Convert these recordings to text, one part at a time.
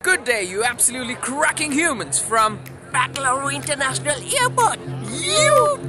Good day, you absolutely cracking humans from Bangalore International Airport. You.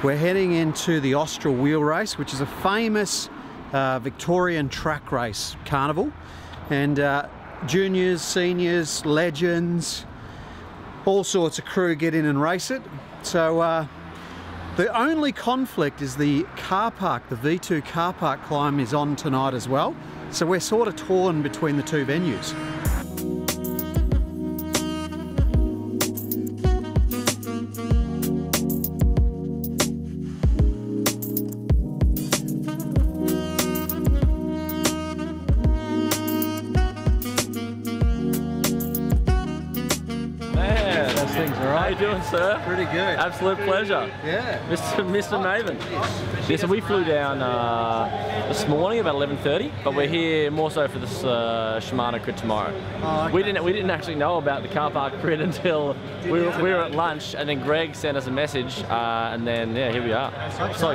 We're heading into the Austral Wheel Race, which is a famous Victorian track race carnival. And juniors, seniors, legends, all sorts of crew get in and race it. So the only conflict is the car park, the V2 car park climb is on tonight as well. So we're sort of torn between the two venues. How you doing, sir? Pretty good. Absolute pleasure. Yeah. Mr. Maven. Yeah, so we flew down this morning about 11:30, but we're here more so for this Shimano crit tomorrow. Oh, okay. We didn't actually know about the car park crit until we were at lunch, and then Greg sent us a message, and then yeah, here we are.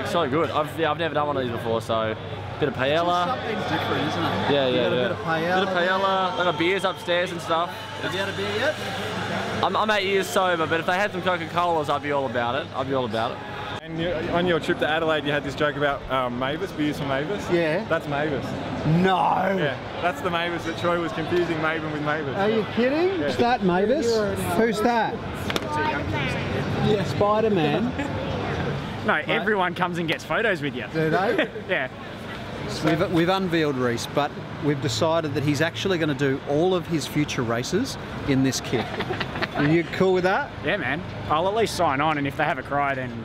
So good. I've never done one of these before, so bit of paella. Something different, isn't it? Yeah. A bit of paella. Bit of paella. They got beers upstairs and stuff. Have you had a beer yet? I'm 8 years sober, but if they had some Coca-Colas, I'd be all about it. And on your trip to Adelaide, you had this joke about Mavis, beers from Mavis? Yeah. That's Mavis. No! Yeah, that's the Mavis that Troy was confusing Maven with Mavis. Are you kidding? Yeah. Who's that, Mavis? Who's that? Spider-Man. Yeah, Spider-Man. No, everyone comes and gets photos with you. Do they? Yeah. We've unveiled Reese, but we've decided that he's actually going to do all of his future races in this kit. Are you cool with that? Yeah, man. I'll at least sign on, and if they have a cry, then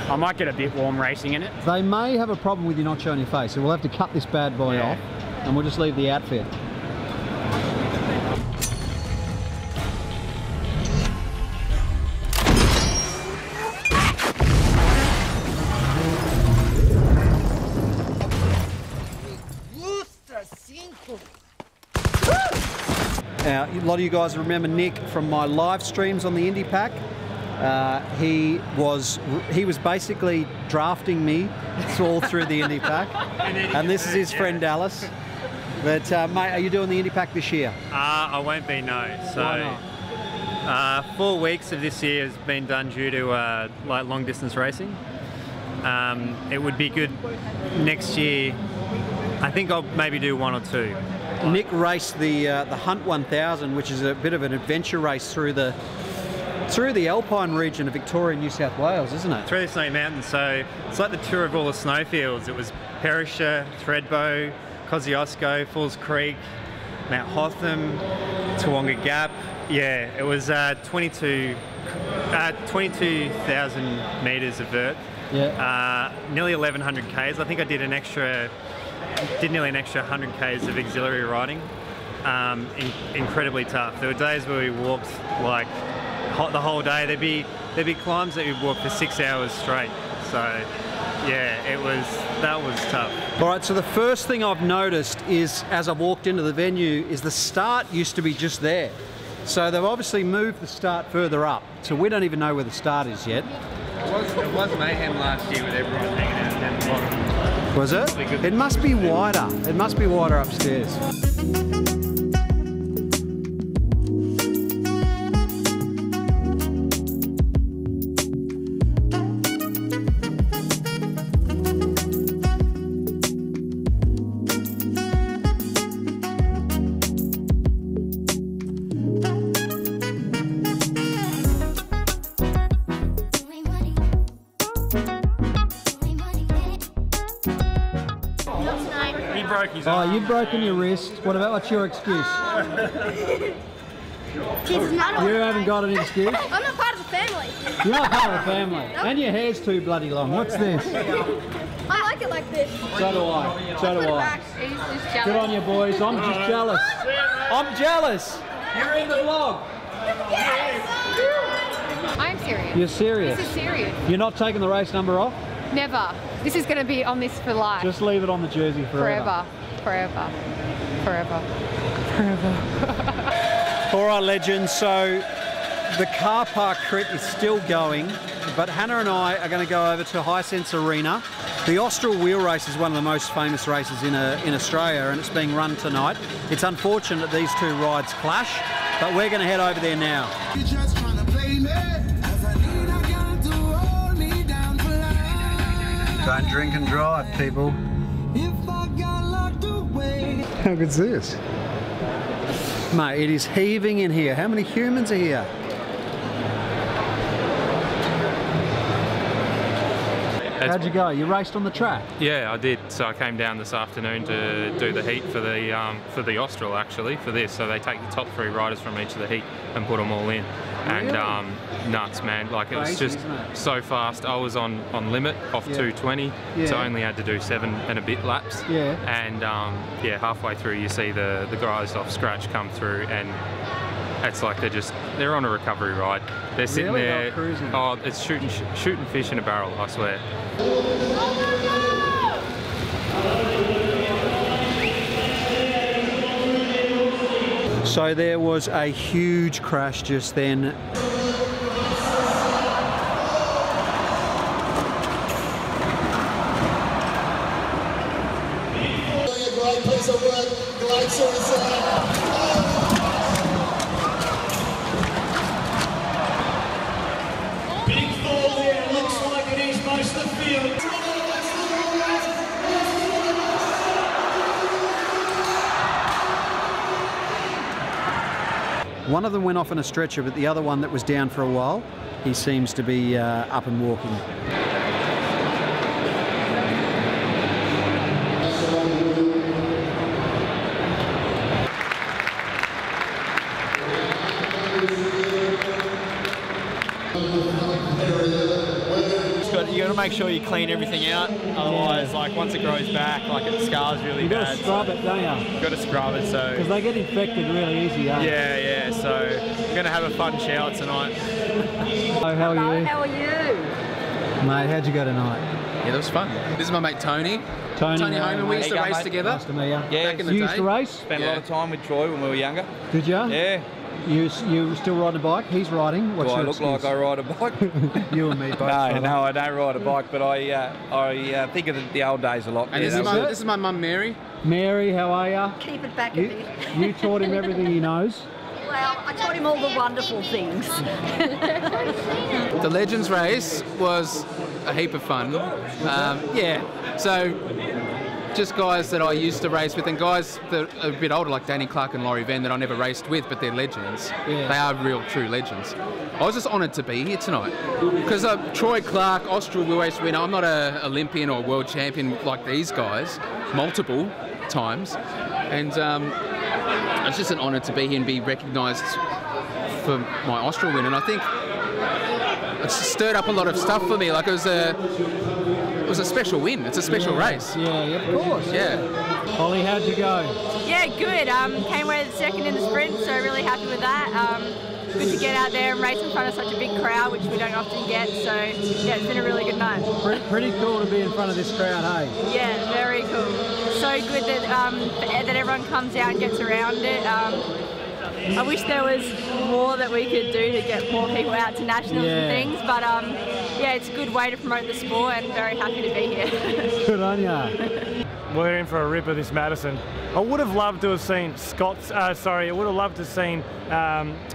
I might get a bit warm racing in it. They may have a problem with you not showing your face, so we'll have to cut this bad boy off, and we'll just leave the outfit. Now, a lot of you guys remember Nick from my live streams on the Indy Pack. He was basically drafting me all through the Indy Pack, and this is his friend Dallas. But mate, are you doing the Indy Pack this year? I won't be, no. So 4 weeks of this year has been done due to like long distance racing. It would be good next year. I think I'll maybe do 1 or 2. Nick raced the Hunt 1000, which is a bit of an adventure race through the Alpine region of Victoria and New South Wales, isn't it? Through the Snowy Mountains, so it's like the tour of all the snowfields. It was Perisher, Thredbo, Kosciuszko, Falls Creek, Mount Hotham, Toowoomba Gap. Yeah, it was 22,000 metres of vert. Yeah. Nearly 1,100 Ks. I think I did nearly an extra 100 Ks of auxiliary riding. Incredibly tough. There were days where we walked like the whole day. There'd be climbs that we'd walk for 6 hours straight. So yeah, that was tough. All right, so the first thing I've noticed is, as I walked into the venue, is the start used to be just there. So they've obviously moved the start further up. So we don't even know where the start is yet. It was mayhem last year with everyone hanging out down the bottom. Was it? It must be wider. It must be wider upstairs. He broke his Oh, you've broken your wrist. What's your excuse? You haven't got an excuse? I'm not part of the family. You're not part of the family. And your hair's too bloody long. What's this? I like it like this. So do I. So do I. Good on you, boys. I'm just jealous. I'm jealous. You're in the vlog. I'm serious. You're serious? This is serious. You're not taking the race number off? Never. This is going to be on this for life. Just leave it on the jersey forever. Forever. Forever. Forever. All right, legends. So the car park crit is still going, but Hannah and I are going to go over to Hisense Arena. The Austral Wheel Race is one of the most famous races in Australia, and it's being run tonight. It's unfortunate these two rides clash, but we're going to head over there now. Don't drink and drive, people. How good's this? Mate, it is heaving in here. How many humans are here? How'd you go? You raced on the track? Yeah, I did. So I came down this afternoon to do the heat for the Austral, actually, for this. So they take the top 3 riders from each of the heat and put them all in. Really? And nuts, man. Like, it was Crazy, just so fast. I was on limit off 220, so I only had to do 7 and a bit laps. Yeah. And yeah, halfway through you see the guys off scratch come through, and it's like they're on a recovery ride. They're sitting there. Cruising. Oh, it's shooting fish in a barrel, I swear. So there was a huge crash just then. Great piece of work, great suicide. Big fall there, looks like it is most of the field. One of them went off on a stretcher, but the other one that was down for a while, he seems to be up and walking. You got to make sure you clean everything out, otherwise, like once it grows back, like it scars really bad. You've got to scrub it, don't you? You've got to scrub it, so. Because they get infected really easy, eh? Yeah. So we're gonna have a fun shower tonight. Hello, how are you? How are you? Mate, how'd you go tonight? Yeah, that was fun. This is my mate Tony. Tony Holman. We used to race together. Nice to meet you. Back in the You day. used to race? Spent a lot of time with Troy when we were younger. Did you? Yeah. You still riding a bike? He's riding. What's Do I your look excuse? like I ride a bike? You and me both. No, brother. no, I don't ride a bike, but I think of the old days a lot. And this is my mum Mary. Mary, how are you? Keep it back a bit. You taught him everything he knows. Well, I taught him all the wonderful things. The Legends race was a heap of fun. Yeah, so just guys that I used to race with, and guys that are a bit older, like Danny Clark and Laurie Venn, that I never raced with, but they're legends. Yeah. They are real, true legends. I was just honoured to be here tonight. Because Troy Clark, Austral Wheel Race winner, I'm not an Olympian or world champion like these guys, multiple times. And it's just an honour to be here and be recognised for my Austral win. And I think it's stirred up a lot of stuff for me. Like, it was a special win. It's a special race. Yeah, of course. Yeah. Holly, how'd you go? Yeah, good. Came away second in the sprint, so really happy with that. Good to get out there and race in front of such a big crowd, which we don't often get. So yeah, it's been a really good night. Pretty cool to be in front of this crowd, hey? Yeah, very cool. So good that that everyone comes out and gets around it. I wish there was more that we could do to get more people out to nationals and things, but yeah, it's a good way to promote the sport, and very happy to be here. Good on ya. We're in for a rip of this Madison. I would have loved to have seen I would have loved to have seen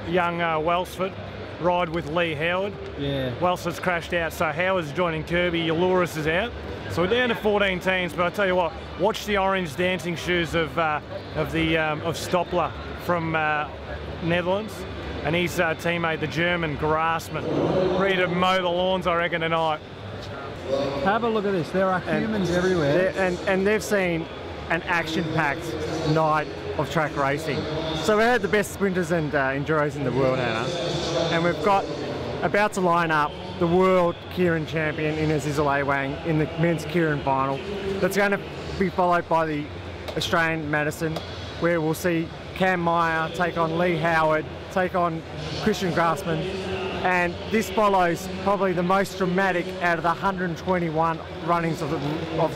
young Welsford ride with Lee Howard. Yeah. Welsford's crashed out, so Howard's joining Kirby, Ulurus is out. So we're down to 14 teams, but I tell you what, watch the orange dancing shoes of Stoppler from Netherlands, and his teammate, the German Grassman, ready to mow the lawns, I reckon, tonight. Have a look at this. There are humans everywhere. And they've seen an action-packed night of track racing. So we had the best sprinters and enduros in the world, Hannah, and we've got about to line up the world Kieran champion in Azizul Awang in the men's Kieran final. That's going to be followed by the Australian Madison, where we'll see Cam Meyer take on Lee Howard, take on Christian Grassman, and this follows probably the most dramatic out of the 121 runnings of the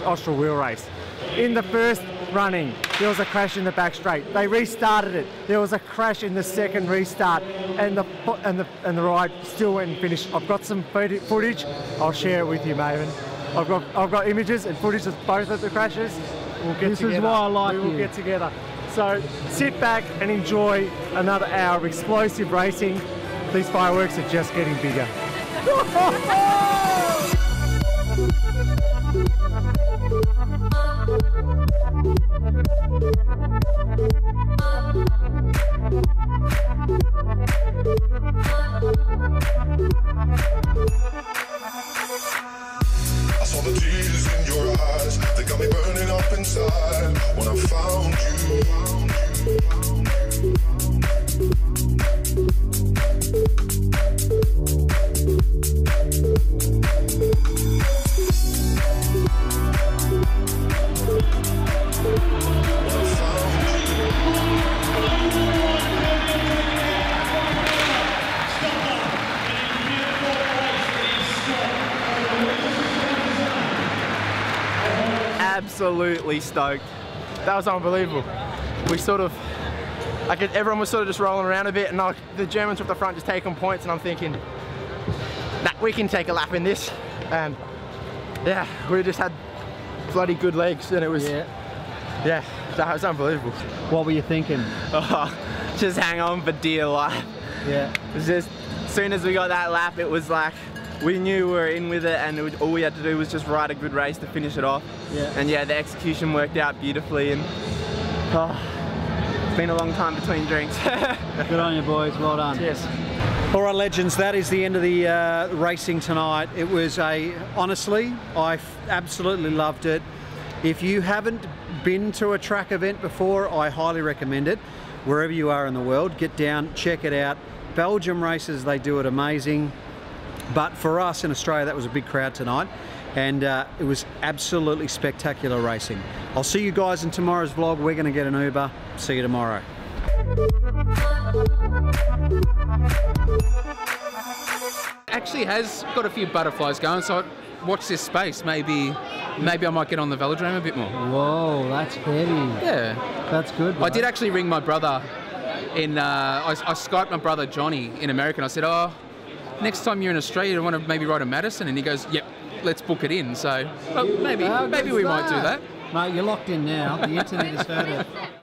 Austral Wheel Race. In the first running, there was a crash in the back straight. They restarted it. There was a crash in the second restart, and the ride still went and finished. I've got some footage. I'll share it with you, Maven. I've got images and footage of both of the crashes. We'll get this together. Is why I like we will you. get together. So sit back and enjoy another hour of explosive racing. These fireworks are just getting bigger. I saw the tears in your eyes, they got me burning up inside when I found you. Absolutely stoked. That was unbelievable. We sort of, everyone was sort of just rolling around a bit, and the Germans up the front just taking points, and I'm thinking, nah, we can take a lap in this. And yeah, we just had bloody good legs, and it was, yeah, that was unbelievable. What were you thinking? Oh, just hang on for dear life. Yeah. It was just, as soon as we got that lap, it was like, we knew we were in with it, and all we had to do was just ride a good race to finish it off. Yeah. And yeah, the execution worked out beautifully, and it's been a long time between drinks. Good on you, boys. Well done. Cheers. All right, legends, that is the end of the racing tonight. It was honestly, I absolutely loved it. If you haven't been to a track event before, I highly recommend it. Wherever you are in the world, get down, check it out. Belgium races, they do it amazing. But for us in Australia, that was a big crowd tonight, and it was absolutely spectacular racing. I'll see you guys in tomorrow's vlog. We're going to get an Uber. See you tomorrow. Actually has got a few butterflies going, so watch this space. Maybe I might get on the velodrome a bit more. Whoa, that's heavy. Yeah. That's good, bro. I did actually ring my brother in, I Skyped my brother Johnny in America, and I said, oh, next time you're in Australia, you want to maybe ride a Madison? And he goes, yep, let's book it in. So well, maybe we might do that. Mate, you're locked in now. The internet has heard it.